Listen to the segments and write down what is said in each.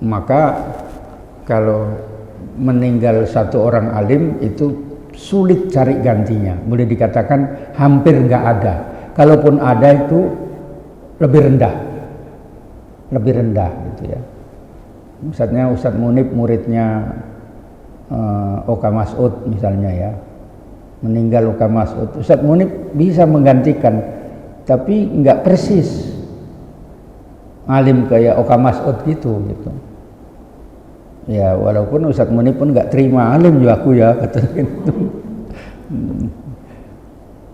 Maka kalau meninggal satu orang alim itu sulit cari gantinya, boleh dikatakan hampir nggak ada. Kalaupun ada itu lebih rendah gitu ya. Misalnya Ustadz Munib muridnya Oka Mas'ud misalnya ya, meninggal Oka Mas'ud, Ustadz Munib bisa menggantikan, tapi nggak persis alim kayak Oka Mas'ud gitu. Ya walaupun Ustadz Munib pun nggak terima alim juga aku ya katanya gitu.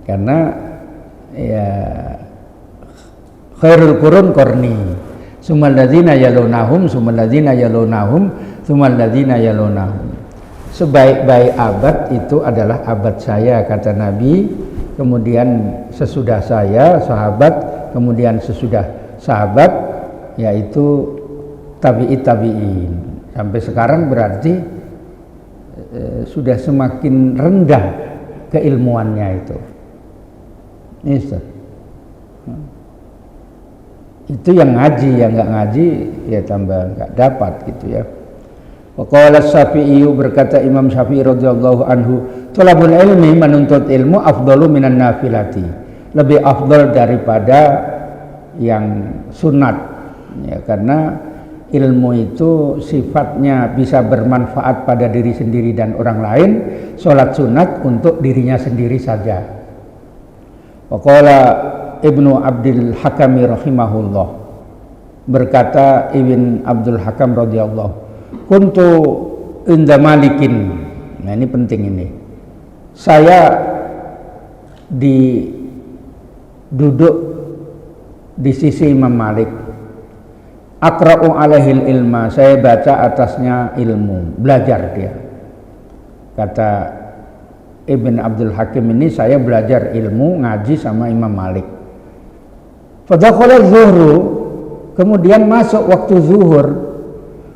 Karena ya khairul qurun qarni, sumal ladzina yalunahum, sumal ladzina yalunahum, sumal ladzina yalunahum. Sebaik-baik abad itu adalah abad saya kata Nabi, kemudian sesudah saya sahabat, kemudian sesudah sahabat yaitu tabi'in. Sampai sekarang berarti sudah semakin rendah keilmuannya itu. Ini Ustaz. Itu yang ngaji, yang nggak ngaji ya tambah nggak dapat gitu ya. Waqala Syafi'i, berkata Imam Syafi'i radhiyallahu anhu, thalabul ilmi, menuntut ilmu, afdalu minan nafilati, lebih afdal daripada yang sunat ya, karena ilmu itu sifatnya bisa bermanfaat pada diri sendiri dan orang lain. Sholat sunat untuk dirinya sendiri saja. Waqala Ibnu Abdul Hakami rahimahullah, berkata Ibn Abdul Hakam radhiyallahu, kuntu inda Malikin. Nah ini penting ini. Saya duduk di sisi Imam Malik. Aqra'u alaihil ilma, saya baca atasnya ilmu, belajar dia. Kata Ibn Abdul Hakim ini, saya belajar ilmu, ngaji sama Imam Malik. Fadakhala zuhru, kemudian masuk waktu zuhur.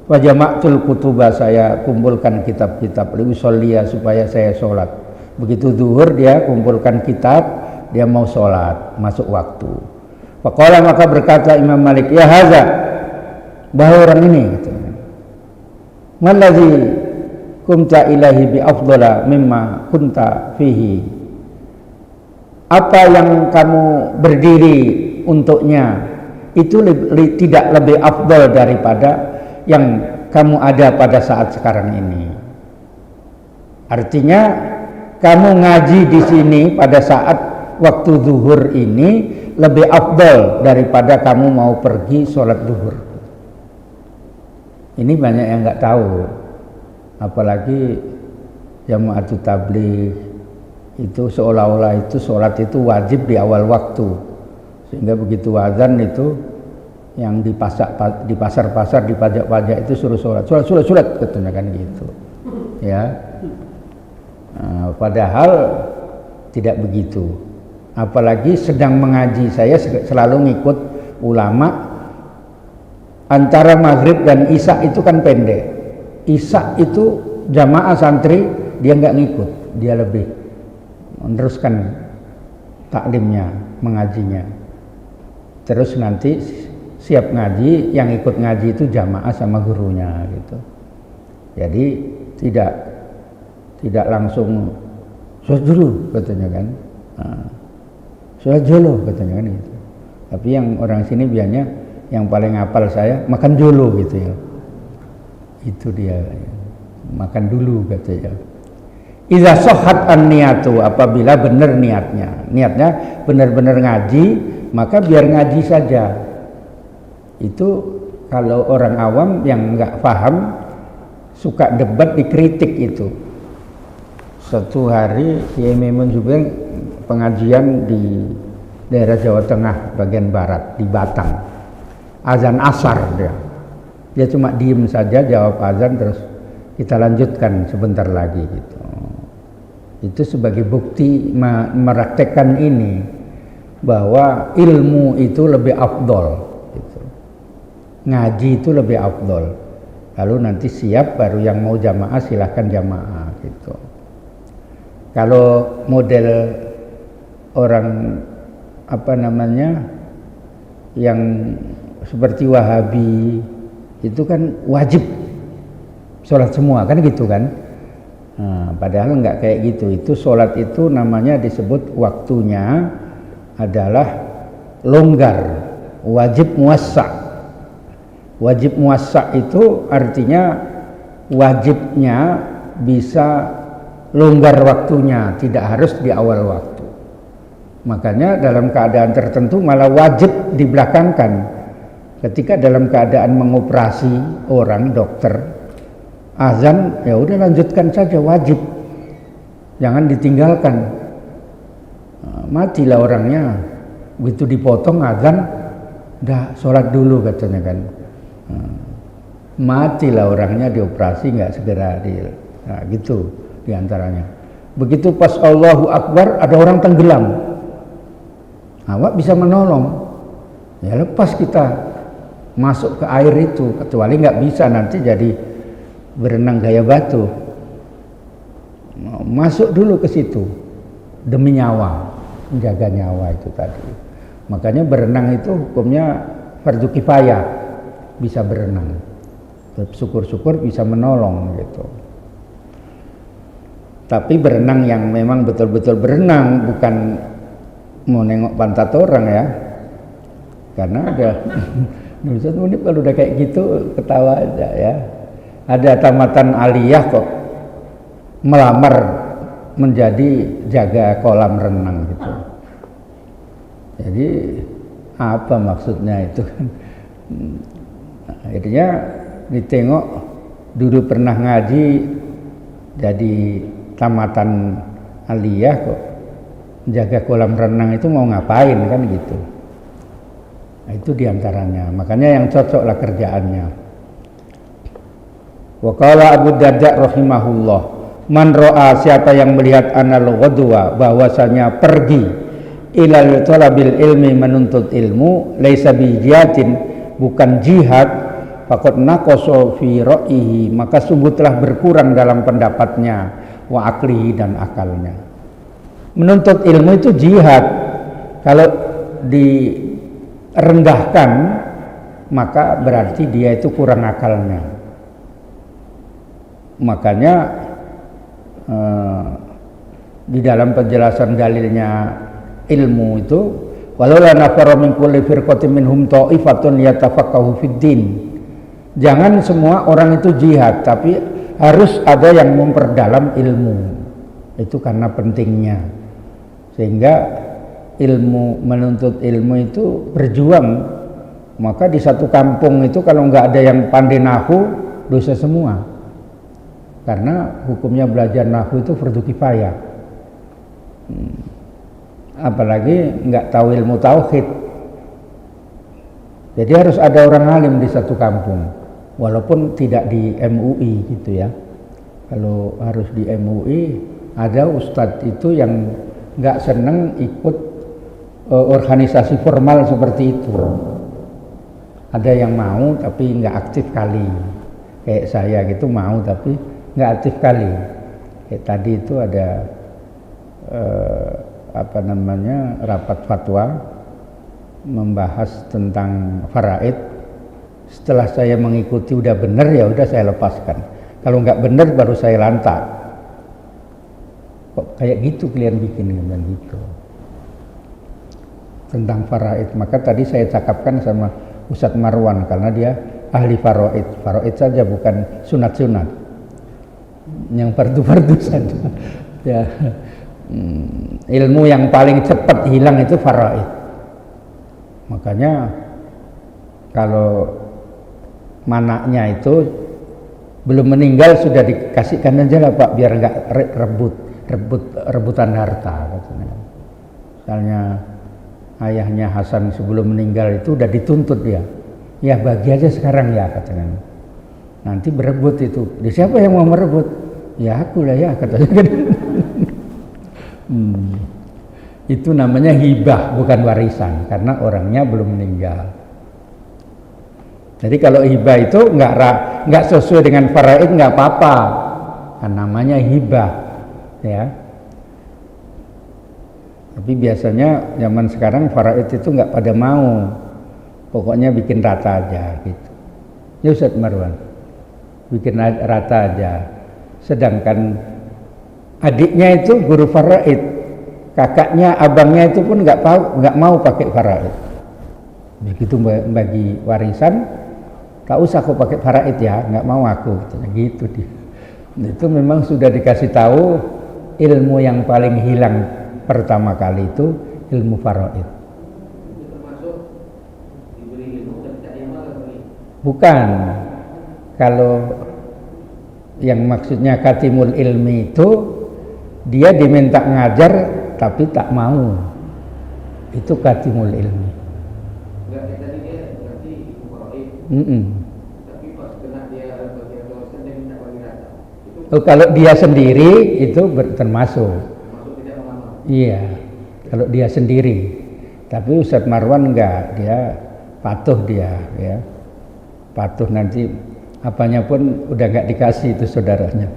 Wa jama'tul kutuba, saya kumpulkan kitab-kitab, liusolliya, supaya saya sholat. Begitu zuhur dia kumpulkan kitab, dia mau sholat, masuk waktu. Faqala, maka berkata Imam Malik, ya haza, bahwa orang ini gitu. Maladzi kumta ilahi bi afdala mimma kunta fihi, apa yang kamu berdiri untuknya itu tidak lebih afdal daripada yang kamu ada pada saat sekarang ini. Artinya kamu ngaji di sini pada saat waktu zuhur ini lebih afdal daripada kamu mau pergi sholat zuhur. Ini banyak yang nggak tahu, apalagi jamaatut tabligh itu seolah-olah itu sholat itu wajib di awal waktu, sehingga begitu azan itu yang di pasar-pasar, di pajak-pajak itu suruh sholat katanya kan gitu, ya. Padahal tidak begitu. Apalagi sedang mengaji, saya selalu ngikut ulama. Antara maghrib dan isya itu kan pendek. Isya itu jamaah santri dia nggak ngikut, dia lebih meneruskan taklimnya, mengajinya. Terus nanti siap ngaji, yang ikut ngaji itu jamaah sama gurunya gitu. Jadi tidak langsung sholat dulu katanya kan. Sholat dulu katanya kan gitu. Tapi yang orang sini biasanya yang paling hafal saya makan dulu gitu ya. Itu dia, makan dulu katanya. Iza sohat an niyatu, apabila benar niatnya benar-benar ngaji, maka biar ngaji saja. Itu kalau orang awam yang nggak paham suka debat dikritik itu. Suatu hari Kiai Maimun Zubair pengajian di daerah Jawa Tengah bagian barat di Batang. Azan asar dia cuma diem saja jawab azan, terus kita lanjutkan sebentar lagi gitu. Itu sebagai bukti meraktekkan ini bahwa ilmu itu lebih afdol gitu. Ngaji itu lebih afdol. Lalu nanti siap baru yang mau jamaah silahkan jamaah gitu. Kalau model orang apa namanya yang seperti Wahabi itu kan wajib sholat semua kan gitu kan. Nah, padahal nggak kayak gitu. Itu sholat itu namanya disebut waktunya adalah longgar, wajib muwassa'. Wajib muwassa' itu artinya wajibnya bisa longgar waktunya, tidak harus di awal waktu. Makanya dalam keadaan tertentu malah wajib dibelakangkan. Ketika dalam keadaan mengoperasi orang, dokter, azan, ya udah lanjutkan saja, wajib. Jangan ditinggalkan. Matilah orangnya. Begitu dipotong azan, udah sholat dulu katanya kan. Matilah orangnya dioperasi nggak segera nah gitu diantaranya. Begitu pas Allahu Akbar ada orang tenggelam, awak bisa menolong, ya lepas kita masuk ke air itu, kecuali nggak bisa nanti jadi berenang gaya batu. Masuk dulu ke situ demi nyawa, menjaga nyawa itu tadi. Makanya berenang itu hukumnya fardu kifayah, bisa berenang. Syukur-syukur bisa menolong gitu. Tapi berenang yang memang betul-betul berenang, bukan mau nengok pantat orang ya. Karena ada Ustaz Munib kalau udah kayak gitu ketawa aja ya. Ada tamatan aliyah kok melamar menjadi jaga kolam renang gitu. Jadi apa maksudnya itu kan? Akhirnya ditengok dulu pernah ngaji jadi tamatan aliyah kok jaga kolam renang itu mau ngapain kan gitu. Nah, itu diantaranya, makanya yang cocok lah kerjaannya. Wa qala Abu Darda rahimahullah, man ro'a, siapa yang melihat anal ghadwa, bahwasanya pergi ilal talabil ilmi, menuntut ilmu, laisa bi jihadin, bukan jihad, faqad naqasa fi ra'yihi, maka sungguh telah berkurang dalam pendapatnya, wa aklihi, dan akalnya. Menuntut ilmu itu jihad. Kalau direndahkan maka berarti dia itu kurang akalnya. Makanya di dalam penjelasan dalilnya ilmu itu, walau la nafara min kulli firqatin minhum ta'ifatun yatafaqahu fid din. Jangan semua orang itu jihad, tapi harus ada yang memperdalam ilmu. Itu karena pentingnya. Sehingga ilmu, menuntut ilmu itu berjuang. Maka di satu kampung itu kalau nggak ada yang pandai nahwu, dosa semua. Karena hukumnya belajar nahwu itu fardu kifayah. Apalagi nggak tahu ilmu tauhid. Jadi harus ada orang alim di satu kampung, walaupun tidak di MUI gitu ya. Kalau harus di MUI, ada ustadz itu yang nggak seneng ikut organisasi formal seperti itu. Ada yang mau tapi nggak aktif kali, kayak saya gitu, mau tapi nggak aktif kali. Kayak tadi itu ada rapat fatwa membahas tentang faraid. Setelah saya mengikuti udah bener, ya udah saya lepaskan. Kalau nggak bener baru saya lantak. Kok kayak gitu kalian bikin dengan gitu tentang faraid. Maka tadi saya cakapkan sama Ustadz Marwan karena dia ahli faraid. Faraid saja, bukan sunat-sunat, yang fardu-fardu saja. Ya, ilmu yang paling cepat hilang itu faraid. Makanya kalau manaknya itu belum meninggal sudah dikasihkan aja lah Pak, biar nggak rebutan harta katanya. Misalnya ayahnya Hasan sebelum meninggal itu udah dituntut dia, ya bagi aja sekarang ya katanya. Nanti berebut itu, siapa yang mau merebut? Ya aku lah ya katanya. Itu namanya hibah, bukan warisan, karena orangnya belum meninggal. Jadi kalau hibah itu nggak sesuai dengan faraid nggak apa-apa, kan namanya hibah, ya. Tapi biasanya zaman sekarang faraid itu nggak pada mau, pokoknya bikin rata aja gitu. Ya Ustadz Marwan, bikin rata aja. Sedangkan adiknya itu guru faraid, kakaknya, abangnya itu pun nggak mau pakai faraid. Begitu bagi warisan, tak usah aku pakai faraid ya, nggak mau aku, gitu dia. Itu memang sudah dikasih tahu ilmu yang paling hilang pertama kali itu ilmu faraid. Bukan, kalau yang maksudnya katimul ilmi itu dia diminta ngajar tapi tak mau, itu katimul ilmi. Tadi dia berarti tapi pas kena dia bagian dosen dia minta bagi rata. Kalau dia sendiri itu termasuk tidak mengamal. Iya, kalau dia sendiri. Tapi Ustadz Marwan enggak, dia patuh dia, ya. Patuh, nanti apanya pun udah nggak dikasih itu saudaranya.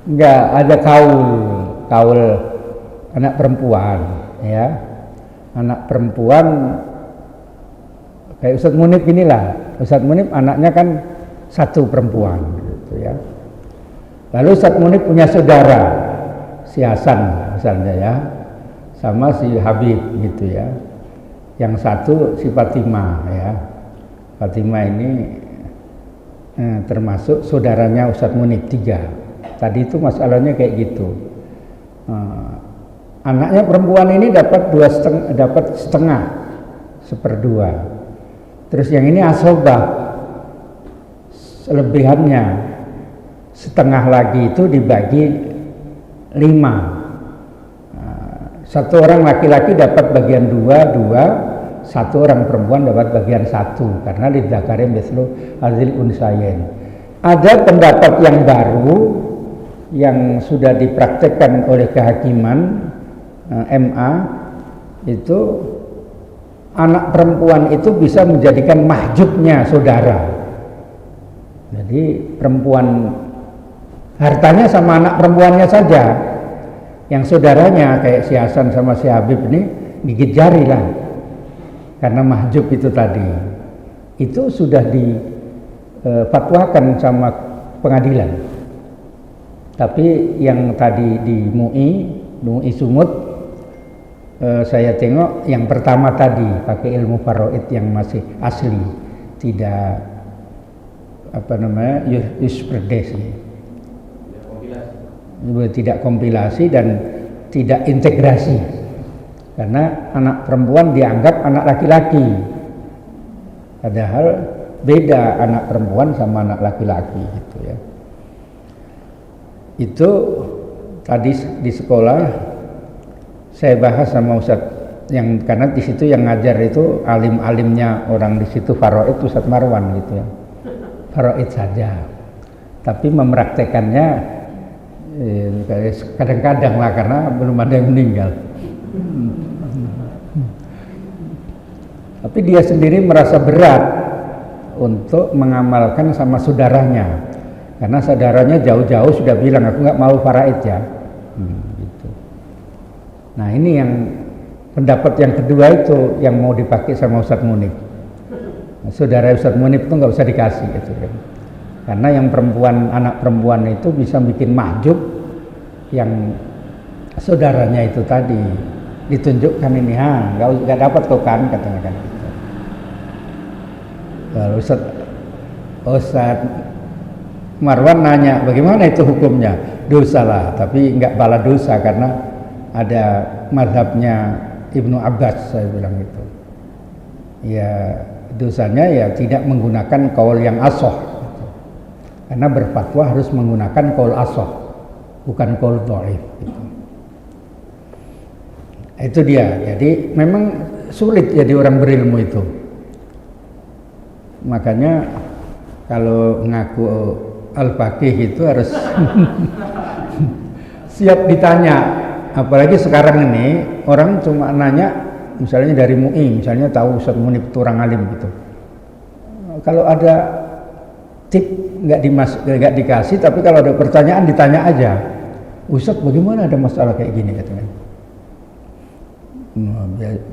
Nggak ada kaul anak perempuan, ya, anak perempuan kayak Ustadz Munib inilah. Ustadz Munib anaknya kan satu perempuan, gitu ya. Lalu Ustadz Munib punya saudara, si Hasan misalnya ya, sama si Habib gitu ya. Yang satu si Fatimah ya. Fatimah ini termasuk saudaranya Ustadz Munib 3. Tadi itu masalahnya kayak gitu. Anaknya perempuan ini dapat setengah, 1/2. Terus yang ini asobah, selebihannya setengah lagi itu dibagi 5. Satu orang laki-laki dapat bagian 2, satu orang perempuan dapat bagian 1, karena lidzakari mithlu hadzil unsayain. Ada pendapat yang baru yang sudah dipraktekkan oleh kehakiman MA, itu anak perempuan itu bisa menjadikan mahjubnya saudara. Jadi perempuan hartanya sama anak perempuannya saja, yang saudaranya kayak si Hasan sama si Habib ini gigit jari lah, karena mahjub itu tadi. Itu sudah difatwakan sama pengadilan. Tapi yang tadi di MUI Sumut, saya tengok yang pertama tadi pakai ilmu faraid yang masih asli, tidak jurisprudensi, tidak kompilasi dan tidak integrasi, karena anak perempuan dianggap anak laki-laki, padahal beda anak perempuan sama anak laki-laki gitu ya. Itu tadi di sekolah saya bahas sama Ustadz yang, karena di situ yang ngajar itu alim-alimnya orang di situ faraid Ustadz Marwan gitu ya, faraid saja, tapi mempraktekannya kadang-kadang lah, karena belum ada yang meninggal. Tapi dia sendiri merasa berat untuk mengamalkan sama saudaranya, karena saudaranya jauh-jauh sudah bilang aku nggak mau faraid ya. Gitu. Nah ini yang pendapat yang kedua itu yang mau dipakai sama Ustadz Munib. Saudara Ustadz Munib itu nggak usah dikasih gitu kan. Karena yang perempuan, anak perempuan itu bisa bikin mahjub yang saudaranya itu tadi, ditunjukkan ini, nggak dapat kok kan, katanya kan. Lalu Ustadz Marwan nanya, bagaimana itu hukumnya? Dosa lah, tapi nggak bala dosa, karena ada mazhabnya Ibnu Abbas, saya bilang gitu. Ya dosanya ya tidak menggunakan kaul yang asoh. Karena berfatwa harus menggunakan qaul asoh, bukan qaul dhaif gitu. Itu dia. Jadi memang sulit jadi orang berilmu itu. Makanya kalau ngaku al-faqih itu harus siap ditanya. Apalagi sekarang ini orang cuma nanya, misalnya dari MUI, misalnya tahu Ustadz Munib itu orang alim gitu. Kalau ada tip nggak dikasih, tapi kalau ada pertanyaan ditanya aja, Ustadz bagaimana ada masalah kayak gini katanya.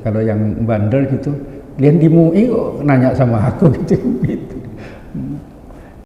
Kalau yang bandel gitu, Lian di MUI kok nanya sama aku gitu gitu.